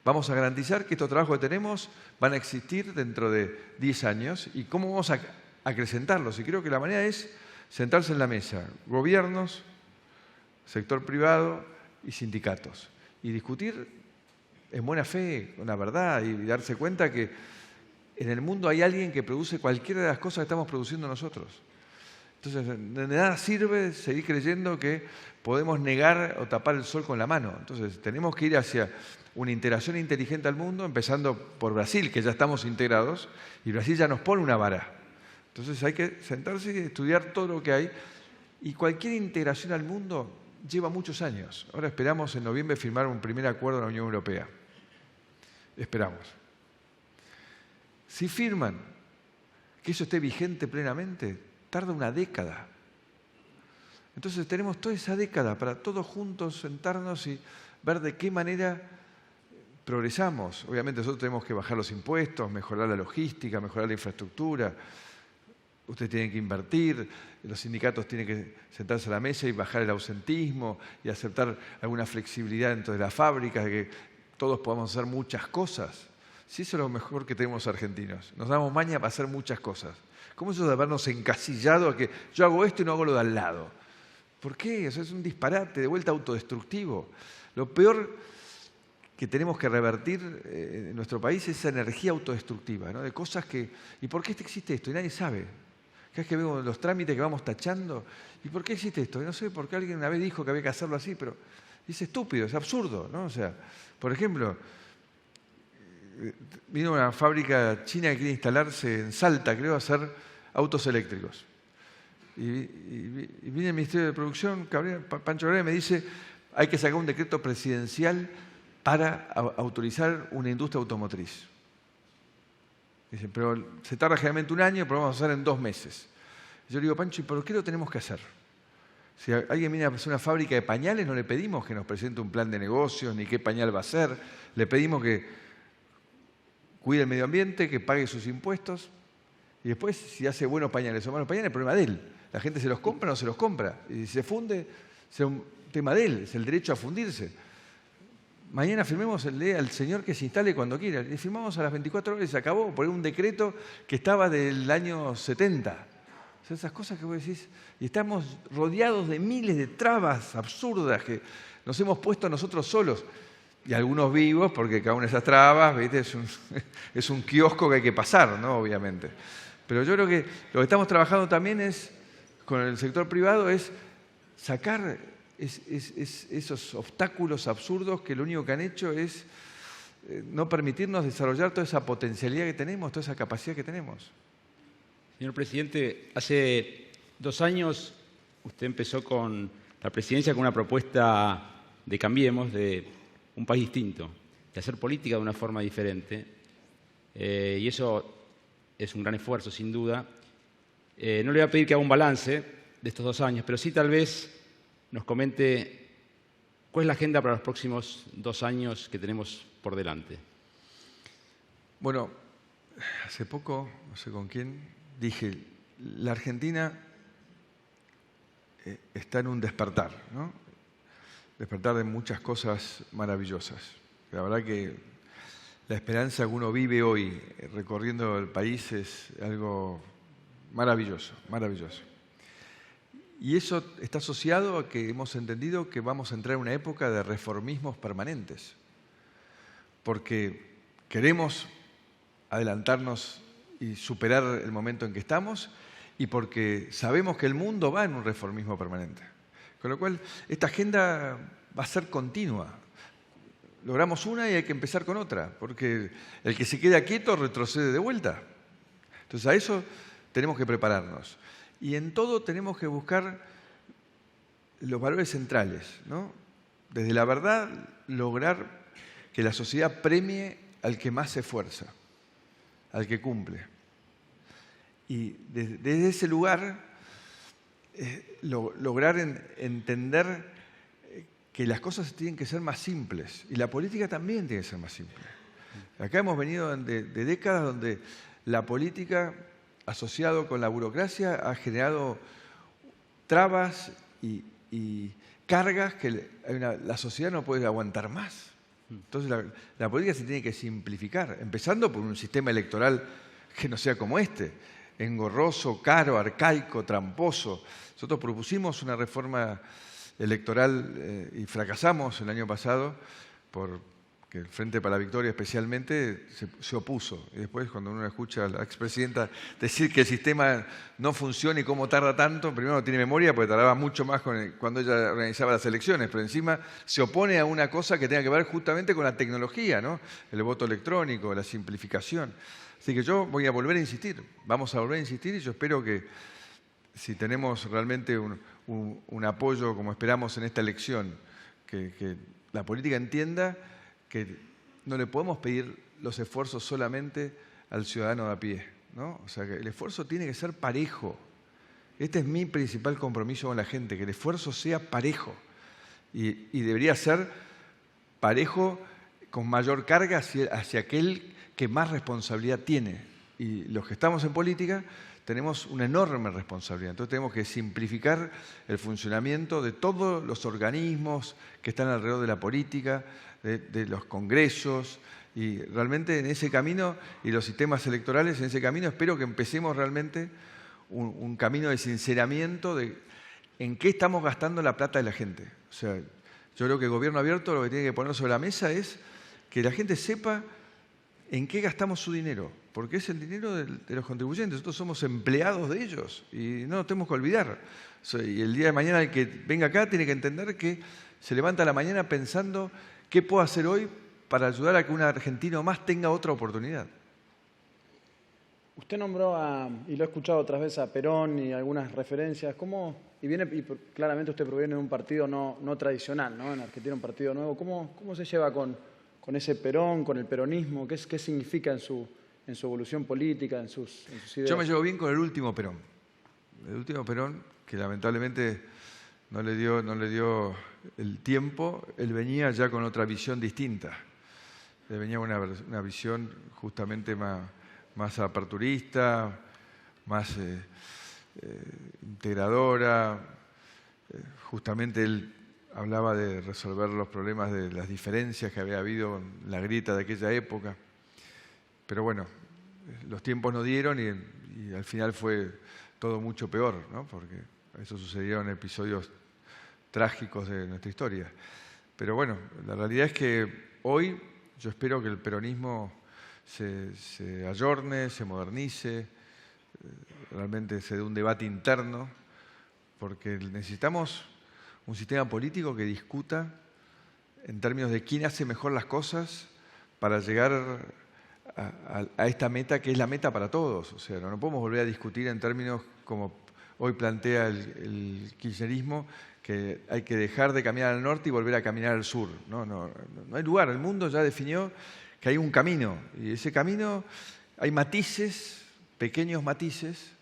vamos a garantizar que estos trabajos que tenemos van a existir dentro de 10 años y cómo vamos a acrecentarlos. Y creo que la manera es sentarse en la mesa, gobiernos, sector privado y sindicatos. Y discutir en buena fe, con la verdad, y darse cuenta que en el mundo hay alguien que produce cualquiera de las cosas que estamos produciendo nosotros. Entonces, de nada sirve seguir creyendo que podemos negar o tapar el sol con la mano. Entonces, tenemos que ir hacia una integración inteligente al mundo, empezando por Brasil, que ya estamos integrados, y Brasil ya nos pone una vara. Entonces, hay que sentarse y estudiar todo lo que hay, y cualquier integración al mundo lleva muchos años. Ahora esperamos en noviembre firmar un primer acuerdo en la Unión Europea. Esperamos. Si firman que eso esté vigente plenamente, tarda una década. Entonces tenemos toda esa década para todos juntos sentarnos y ver de qué manera progresamos. Obviamente nosotros tenemos que bajar los impuestos, mejorar la logística, mejorar la infraestructura. Ustedes tienen que invertir, los sindicatos tienen que sentarse a la mesa y bajar el ausentismo y aceptar alguna flexibilidad dentro de las fábricas, de que todos podamos hacer muchas cosas. Si eso es lo mejor que tenemos argentinos, nos damos maña para hacer muchas cosas. ¿Cómo eso de habernos encasillado a que yo hago esto y no hago lo de al lado? ¿Por qué? Eso es un disparate, de vuelta autodestructivo. Lo peor que tenemos que revertir en nuestro país es esa energía autodestructiva, ¿no? De cosas que... ¿Y por qué existe esto? Y nadie sabe. Cada vez que vemos los trámites que vamos tachando, ¿y por qué existe esto? Y no sé, porque alguien una vez dijo que había que hacerlo así, pero es estúpido, es absurdo, ¿no? O sea, por ejemplo, vino una fábrica china que quiere instalarse en Salta, creo, a hacer autos eléctricos. Y viene el Ministerio de Producción, Pancho Cabrera, me dice, hay que sacar un decreto presidencial para autorizar una industria automotriz. Dicen, pero se tarda generalmente un año, pero vamos a hacer en 2 meses. Yo le digo, Pancho, ¿y por qué lo tenemos que hacer? Si alguien viene a hacer una fábrica de pañales, no le pedimos que nos presente un plan de negocios, ni qué pañal va a ser. Le pedimos que cuide el medio ambiente, que pague sus impuestos. Y después, si hace buenos pañales o malos pañales, el problema de él. La gente se los compra o no se los compra. Y si se funde, es un tema de él, es el derecho a fundirse. Mañana firmemos al señor que se instale cuando quiera. Le firmamos a las 24 horas y se acabó por un decreto que estaba del año 70. O sea, esas cosas que vos decís. Y estamos rodeados de miles de trabas absurdas que nos hemos puesto nosotros solos. Y algunos vivos, porque cada una de esas trabas, ¿viste? Es un kiosco que hay que pasar, ¿no? Obviamente. Pero yo creo que lo que estamos trabajando también es, con el sector privado, es sacar esos obstáculos absurdos que lo único que han hecho es no permitirnos desarrollar toda esa potencialidad que tenemos, toda esa capacidad que tenemos. Señor presidente, hace 2 años usted empezó con la presidencia con una propuesta de Cambiemos, de un país distinto, de hacer política de una forma diferente. Y eso es un gran esfuerzo, sin duda. No le voy a pedir que haga un balance de estos 2 años, pero sí tal vez nos comente cuál es la agenda para los próximos 2 años que tenemos por delante. Bueno, hace poco, no sé con quién, dije, la Argentina está en un despertar, ¿no? Despertar de muchas cosas maravillosas. La verdad que la esperanza que uno vive hoy recorriendo el país es algo maravilloso, maravilloso. Y eso está asociado a que hemos entendido que vamos a entrar en una época de reformismos permanentes, porque queremos adelantarnos y superar el momento en que estamos y porque sabemos que el mundo va en un reformismo permanente. Con lo cual, esta agenda va a ser continua. Logramos una y hay que empezar con otra, porque el que se queda quieto retrocede de vuelta. Entonces, a eso tenemos que prepararnos. Y en todo tenemos que buscar los valores centrales, ¿no? Desde la verdad, lograr que la sociedad premie al que más se esfuerza, al que cumple. Y desde ese lugar, lograr entender que las cosas tienen que ser más simples. Y la política también tiene que ser más simple. Acá hemos venido de décadas donde la política, asociado con la burocracia, ha generado trabas y cargas que la sociedad no puede aguantar más. Entonces la política se tiene que simplificar, empezando por un sistema electoral que no sea como este, engorroso, caro, arcaico, tramposo. Nosotros propusimos una reforma electoral y fracasamos el año pasado porque el Frente para la Victoria especialmente se opuso. Y después cuando uno escucha a la expresidenta decir que el sistema no funciona y cómo tarda tanto, primero no tiene memoria porque tardaba mucho más cuando ella organizaba las elecciones, pero encima se opone a una cosa que tenga que ver justamente con la tecnología, ¿no? El voto electrónico, la simplificación. Así que yo voy a volver a insistir, vamos a volver a insistir y yo espero que si tenemos realmente un apoyo como esperamos en esta elección, que la política entienda que no le podemos pedir los esfuerzos solamente al ciudadano de a pie, ¿no? O sea, que el esfuerzo tiene que ser parejo. Este es mi principal compromiso con la gente, que el esfuerzo sea parejo. Y debería ser parejo con mayor carga hacia aquel que más responsabilidad tiene. Y los que estamos en política tenemos una enorme responsabilidad. Entonces tenemos que simplificar el funcionamiento de todos los organismos que están alrededor de la política, de los congresos, y realmente en ese camino, y los sistemas electorales en ese camino, espero que empecemos realmente un camino de sinceramiento de en qué estamos gastando la plata de la gente. O sea, yo creo que el gobierno abierto lo que tiene que poner sobre la mesa es que la gente sepa en qué gastamos su dinero, porque es el dinero de los contribuyentes, nosotros somos empleados de ellos y no nos tenemos que olvidar. O sea, y el día de mañana el que venga acá tiene que entender que se levanta a la mañana pensando qué puedo hacer hoy para ayudar a que un argentino más tenga otra oportunidad. Usted nombró y lo he escuchado otras veces, a Perón y algunas referencias. Claramente usted proviene de un partido no tradicional, ¿no? En Argentina un partido nuevo. ¿Cómo se lleva con ese Perón, con el peronismo? ¿Qué significa en en su evolución política, en sus ideas. Yo me llevo bien con el último Perón. El último Perón, que lamentablemente no le dio el tiempo, él venía ya con otra visión distinta. Él venía con una visión justamente más aperturista, más integradora. Justamente él hablaba de resolver los problemas de las diferencias que había habido en la grieta de aquella época. Pero bueno, los tiempos no dieron y al final fue todo mucho peor, ¿no? Porque eso sucedieron episodios trágicos de nuestra historia. Pero bueno, la realidad es que hoy yo espero que el peronismo se ayorne, se modernice, realmente se dé un debate interno, porque necesitamos un sistema político que discuta en términos de quién hace mejor las cosas para llegar a esta meta que es la meta para todos. O sea, no podemos volver a discutir en términos como hoy plantea el kirchnerismo, que hay que dejar de caminar al norte y volver a caminar al sur. No hay lugar. El mundo ya definió que hay un camino y ese camino hay matices, pequeños matices.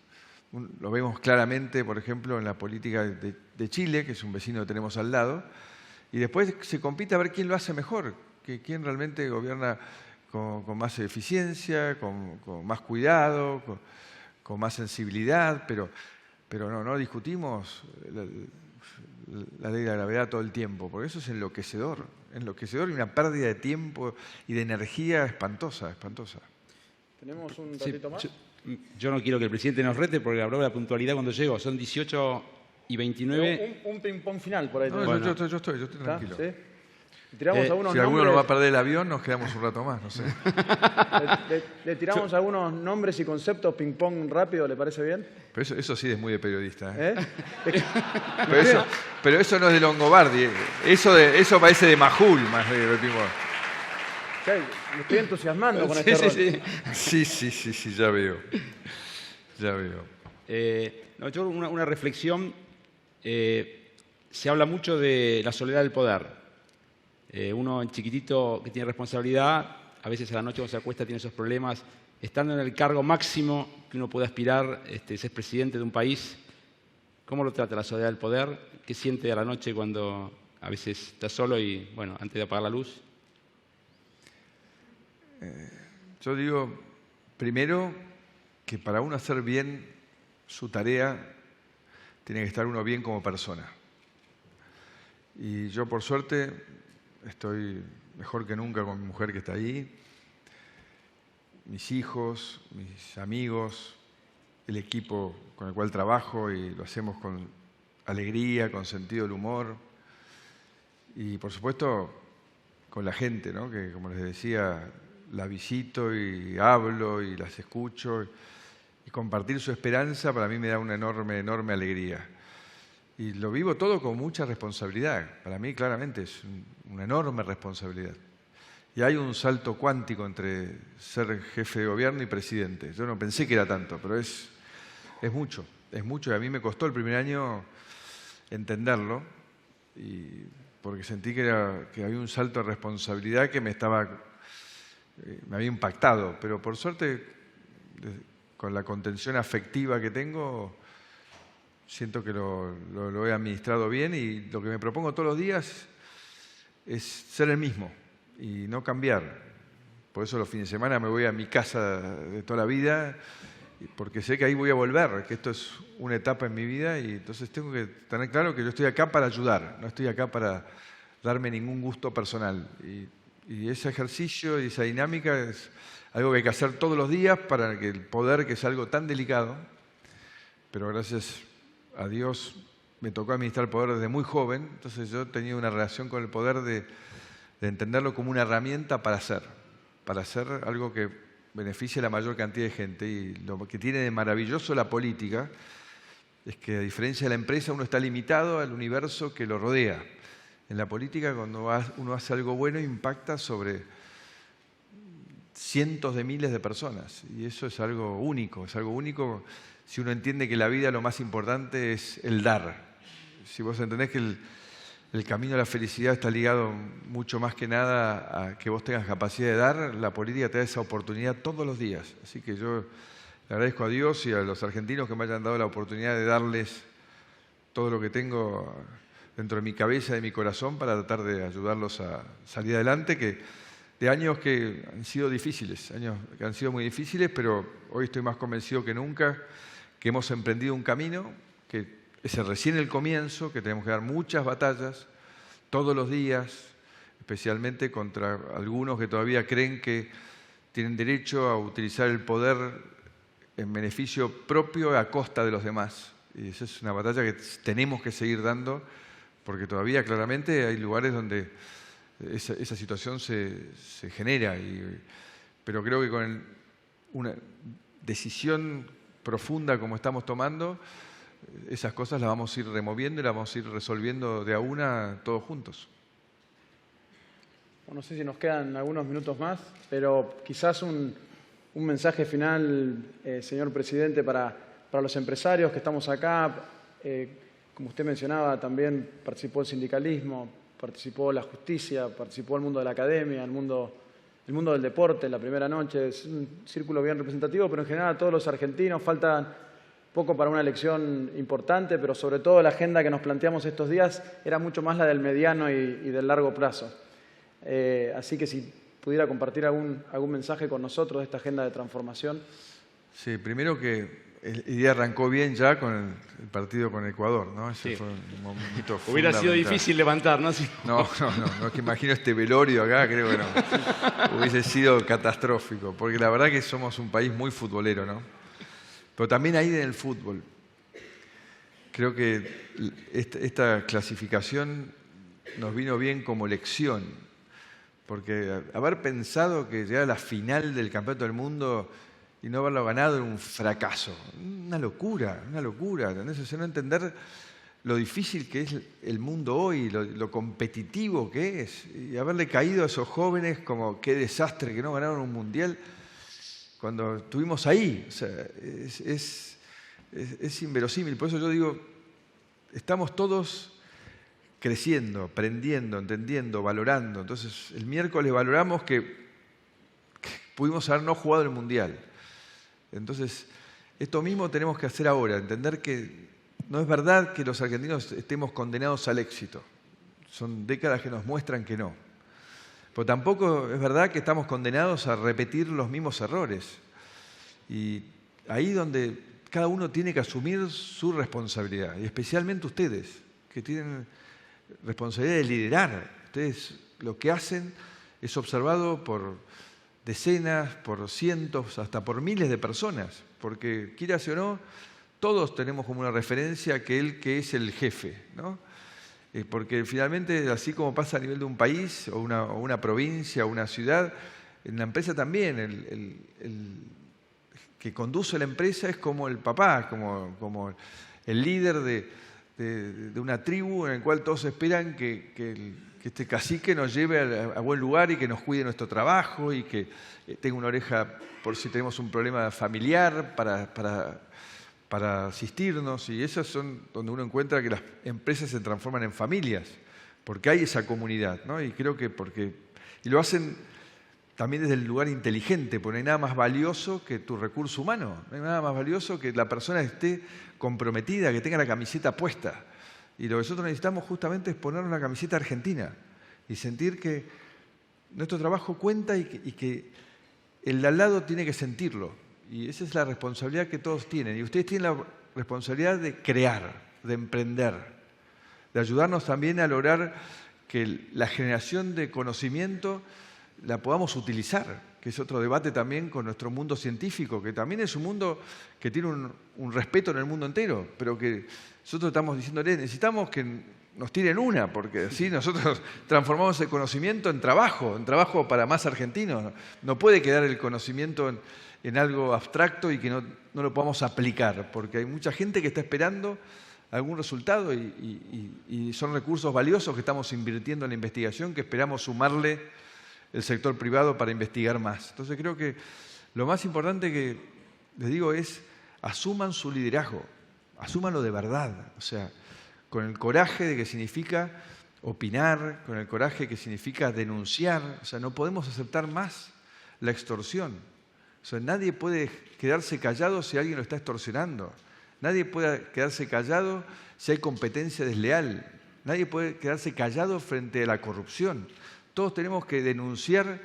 Lo vemos claramente, por ejemplo, en la política de Chile, que es un vecino que tenemos al lado, y después se compite a ver quién lo hace mejor, quién realmente gobierna con más eficiencia, con más cuidado, con más sensibilidad, pero no discutimos la ley de la gravedad todo el tiempo, porque eso es enloquecedor y una pérdida de tiempo y de energía espantosa. ¿Tenemos un ratito más? Yo no quiero que el presidente nos rete porque habló de la puntualidad cuando llego. Son 18:29. Un ping-pong final por ahí. No, Bueno. yo estoy tranquilo. ¿Sí? Tiramos algunos si alguno nombres, nos va a perder el avión, nos quedamos un rato más, no sé. le tiramos algunos nombres y conceptos ping-pong rápido, ¿le parece bien? Pero eso sí es muy de periodista. ¿eh? ¿Eh? Pero eso no es de Longobardi. Eso parece de Majul, más de ping-pong. Me estoy entusiasmando con este rol. Sí, ya veo. Yo una reflexión. Se habla mucho de la soledad del poder. Uno en chiquitito que tiene responsabilidad, a veces a la noche cuando se acuesta tiene esos problemas. Estando en el cargo máximo que uno puede aspirar, ser presidente de un país, ¿cómo lo trata la soledad del poder? ¿Qué siente a la noche cuando a veces está solo y, bueno, antes de apagar la luz? Yo digo, primero, que para uno hacer bien su tarea, tiene que estar uno bien como persona. Y yo, por suerte, estoy mejor que nunca con mi mujer que está ahí, mis hijos, mis amigos, el equipo con el cual trabajo y lo hacemos con alegría, con sentido del humor y, por supuesto, con la gente, ¿no? Que, como les decía, la visito y hablo y las escucho y compartir su esperanza para mí me da una enorme alegría. Y lo vivo todo con mucha responsabilidad. Para mí, claramente, es una enorme responsabilidad. Y hay un salto cuántico entre ser jefe de gobierno y presidente. Yo no pensé que era tanto, pero es mucho. Es mucho y a mí me costó el primer año entenderlo, porque sentí que había un salto de responsabilidad que me había impactado. Pero por suerte, con la contención afectiva que tengo, siento que lo he administrado bien y lo que me propongo todos los días es ser el mismo y no cambiar. Por eso los fines de semana me voy a mi casa de toda la vida, porque sé que ahí voy a volver, que esto es una etapa en mi vida y entonces tengo que tener claro que yo estoy acá para ayudar, no estoy acá para darme ningún gusto personal. Y ese ejercicio y esa dinámica es algo que hay que hacer todos los días para que el poder, que es algo tan delicado, pero gracias a Dios me tocó administrar el poder desde muy joven, entonces yo tenía una relación con el poder de entenderlo como una herramienta para hacer algo que beneficie a la mayor cantidad de gente. Y lo que tiene de maravilloso la política es que, a diferencia de la empresa, uno está limitado al universo que lo rodea. En la política, cuando uno hace algo bueno, impacta sobre cientos de miles de personas. Y eso es algo único si uno entiende que la vida lo más importante es el dar. Si vos entendés que el camino a la felicidad está ligado mucho más que nada a que vos tengas capacidad de dar. La política te da esa oportunidad todos los días. Así que yo le agradezco a Dios y a los argentinos que me hayan dado la oportunidad de darles todo lo que tengo dentro de mi cabeza y de mi corazón para tratar de ayudarlos a salir adelante, de años que han sido difíciles, años que han sido muy difíciles, pero hoy estoy más convencido que nunca que hemos emprendido un camino, que es recién el comienzo, que tenemos que dar muchas batallas todos los días, especialmente contra algunos que todavía creen que tienen derecho a utilizar el poder en beneficio propio a costa de los demás. Y esa es una batalla que tenemos que seguir dando, porque todavía claramente hay lugares donde esa situación se genera. Pero creo que con una decisión profunda como estamos tomando, esas cosas las vamos a ir removiendo y las vamos a ir resolviendo de a una todos juntos. No sé si nos quedan algunos minutos más, pero quizás un mensaje final, señor presidente, para los empresarios que estamos acá. Como usted mencionaba, también participó el sindicalismo, participó la justicia, participó el mundo de la academia, el mundo del deporte, la primera noche. Es un círculo bien representativo, pero en general a todos los argentinos falta poco para una elección importante, pero sobre todo la agenda que nos planteamos estos días era mucho más la del mediano y del largo plazo. Así que si pudiera compartir algún mensaje con nosotros de esta agenda de transformación. Sí, primero que el día arrancó bien ya con el partido con Ecuador, ¿no? Ese fue un momento Hubiera sido fundamental. difícil levantar, ¿no? No, es que imagino este velorio acá, creo que no. Hubiese sido catastrófico, porque la verdad que somos un país muy futbolero, ¿no? Pero también ahí en el fútbol. Creo que esta clasificación nos vino bien como lección, porque haber pensado que llegar a la final del Campeonato del Mundo y no haberlo ganado era un fracaso. Una locura, ¿entendés? O sea, no entender lo difícil que es el mundo hoy, lo competitivo que es, y haberle caído a esos jóvenes como qué desastre que no ganaron un mundial cuando estuvimos ahí. O sea, es inverosímil. Por eso yo digo, estamos todos creciendo, aprendiendo, entendiendo, valorando. Entonces, el miércoles valoramos que pudimos haber no jugado el mundial. Entonces, esto mismo tenemos que hacer ahora, entender que no es verdad que los argentinos estemos condenados al éxito. Son décadas que nos muestran que no. Pero tampoco es verdad que estamos condenados a repetir los mismos errores. Y ahí donde cada uno tiene que asumir su responsabilidad, y especialmente ustedes, que tienen responsabilidad de liderar. Ustedes lo que hacen es observado por decenas, por cientos, hasta por miles de personas, porque quieras o no, todos tenemos como una referencia aquel que es el jefe, ¿no? Porque finalmente, así como pasa a nivel de un país, o una provincia, o una ciudad, en la empresa también, el que conduce la empresa es como el papá, como el líder de una tribu en el cual todos esperan que este cacique nos lleve a buen lugar y que nos cuide nuestro trabajo y que tenga una oreja por si tenemos un problema familiar para asistirnos. Y esas son donde uno encuentra que las empresas se transforman en familias, porque hay esa comunidad, ¿no? Y creo que y lo hacen también desde el lugar inteligente, porque no hay nada más valioso que tu recurso humano, no hay nada más valioso que la persona esté comprometida, que tenga la camiseta puesta. Y lo que nosotros necesitamos justamente es ponernos la camiseta argentina y sentir que nuestro trabajo cuenta y que el de al lado tiene que sentirlo. Y esa es la responsabilidad que todos tienen. Y ustedes tienen la responsabilidad de crear, de emprender, de ayudarnos también a lograr que la generación de conocimiento la podamos utilizar, que es otro debate también con nuestro mundo científico, que también es un mundo que tiene un respeto en el mundo entero, pero que nosotros estamos diciéndole, necesitamos que nos tiren una, porque así nosotros transformamos el conocimiento en trabajo para más argentinos. No puede quedar el conocimiento en algo abstracto y que no lo podamos aplicar, porque hay mucha gente que está esperando algún resultado y son recursos valiosos que estamos invirtiendo en la investigación, que esperamos sumarle el sector privado para investigar más. Entonces creo que lo más importante que les digo es asuman su liderazgo, asúmanlo de verdad, o sea, con el coraje de que significa opinar, con el coraje que significa denunciar. O sea, no podemos aceptar más la extorsión. O sea, nadie puede quedarse callado si alguien lo está extorsionando. Nadie puede quedarse callado si hay competencia desleal. Nadie puede quedarse callado frente a la corrupción. Todos tenemos que denunciar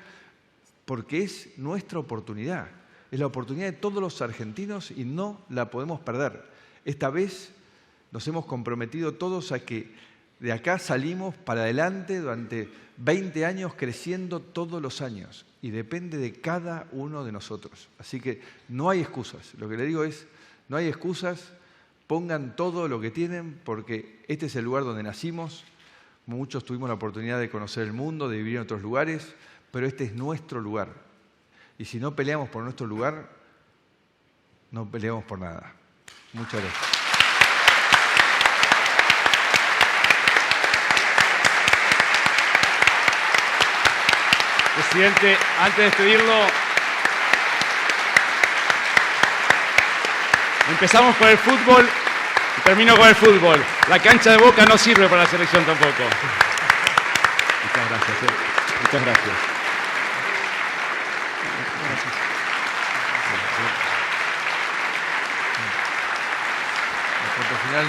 porque es nuestra oportunidad. Es la oportunidad de todos los argentinos y no la podemos perder. Esta vez nos hemos comprometido todos a que de acá salimos para adelante durante 20 años creciendo todos los años. Y depende de cada uno de nosotros. Así que no hay excusas. Lo que le digo es, no hay excusas. Pongan todo lo que tienen porque este es el lugar donde nacimos. Muchos tuvimos la oportunidad de conocer el mundo, de vivir en otros lugares, pero este es nuestro lugar. Y si no peleamos por nuestro lugar, no peleamos por nada. Muchas gracias. Presidente, antes de despedirlo, empezamos con el fútbol y termino con el fútbol. La cancha de Boca no sirve para la selección tampoco. Muchas gracias. Muchas gracias. El punto final.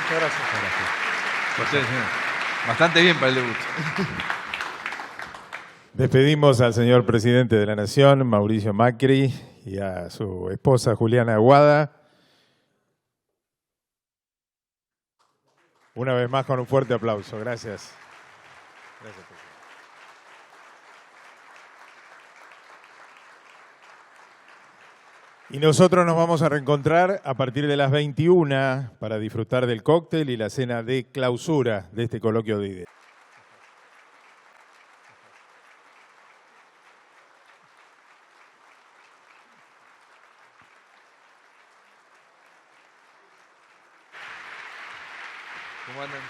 Muchas gracias. Ustedes, señor. Bastante bien para el debut. Despedimos al señor presidente de la Nación, Mauricio Macri, y a su esposa Juliana Aguada. Una vez más con un fuerte aplauso. Gracias. Gracias, presidente. Y nosotros nos vamos a reencontrar a partir de las 21 para disfrutar del cóctel y la cena de clausura de este coloquio de ideas. ¿Cómo andan?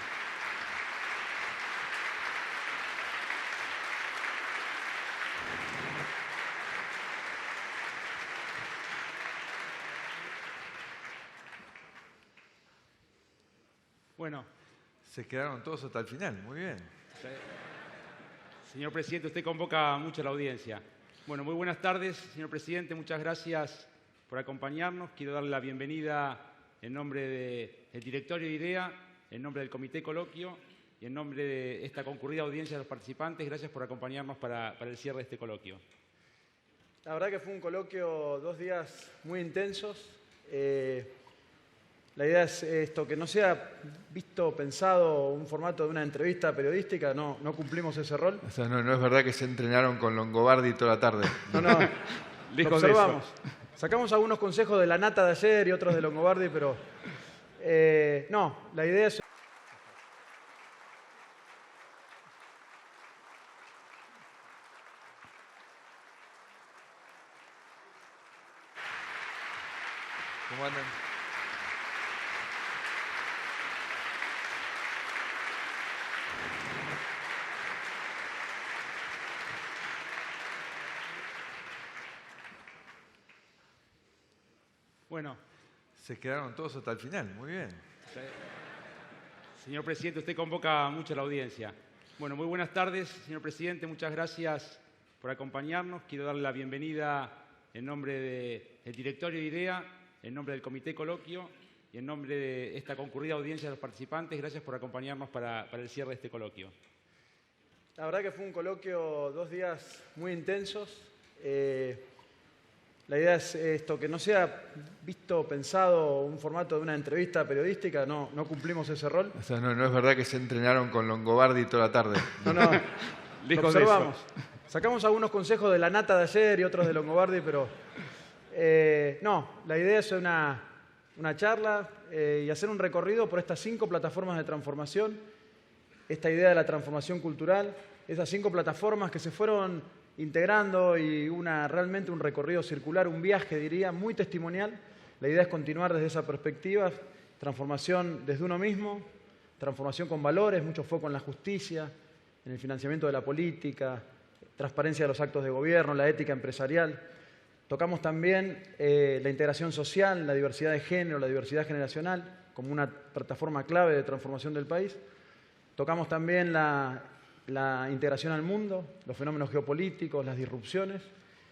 Bueno, Se quedaron todos hasta el final. Muy bien. señor presidente, usted convoca mucho a la audiencia. Bueno, muy buenas tardes, señor presidente. Muchas gracias por acompañarnos. Quiero darle la bienvenida en nombre del directorio de IDEA, en nombre del comité coloquio y en nombre de esta concurrida audiencia de los participantes. Gracias por acompañarnos para el cierre de este coloquio. La verdad que fue un coloquio, 2 días muy intensos. La idea es esto, que no sea visto, pensado, un formato de una entrevista periodística. No cumplimos ese rol. O sea, no es verdad que se entrenaron con Longobardi toda la tarde. No, lo Lejos de observamos. Sacamos algunos consejos de la nata de ayer y otros de Longobardi, pero no, la idea es... ¿Cómo andan? Bueno, Se quedaron todos hasta el final. Muy bien. señor presidente, usted convoca mucho a la audiencia. Bueno, muy buenas tardes, señor presidente. Muchas gracias por acompañarnos. Quiero darle la bienvenida en nombre del directorio de IDEA, en nombre del comité coloquio y en nombre de esta concurrida audiencia de los participantes. Gracias por acompañarnos para el cierre de este coloquio. La verdad que fue un coloquio, 2 días muy intensos. La idea es esto, que no sea visto, pensado, un formato de una entrevista periodística. No cumplimos ese rol. O sea, no es verdad que se entrenaron con Longobardi toda la tarde. No, lo Lejos de observamos. Sacamos algunos consejos de la nata de ayer y otros de Longobardi, pero no, la idea es una charla y hacer un recorrido por estas 5 plataformas de transformación, esta idea de la transformación cultural, esas 5 plataformas que se fueron integrando y realmente un recorrido circular, un viaje, diría, muy testimonial. La idea es continuar desde esa perspectiva, transformación desde uno mismo, transformación con valores, mucho foco en la justicia, en el financiamiento de la política, transparencia de los actos de gobierno, la ética empresarial. Tocamos también la integración social, la diversidad de género, la diversidad generacional, como una plataforma clave de transformación del país. Tocamos también la integración al mundo, los fenómenos geopolíticos, las disrupciones.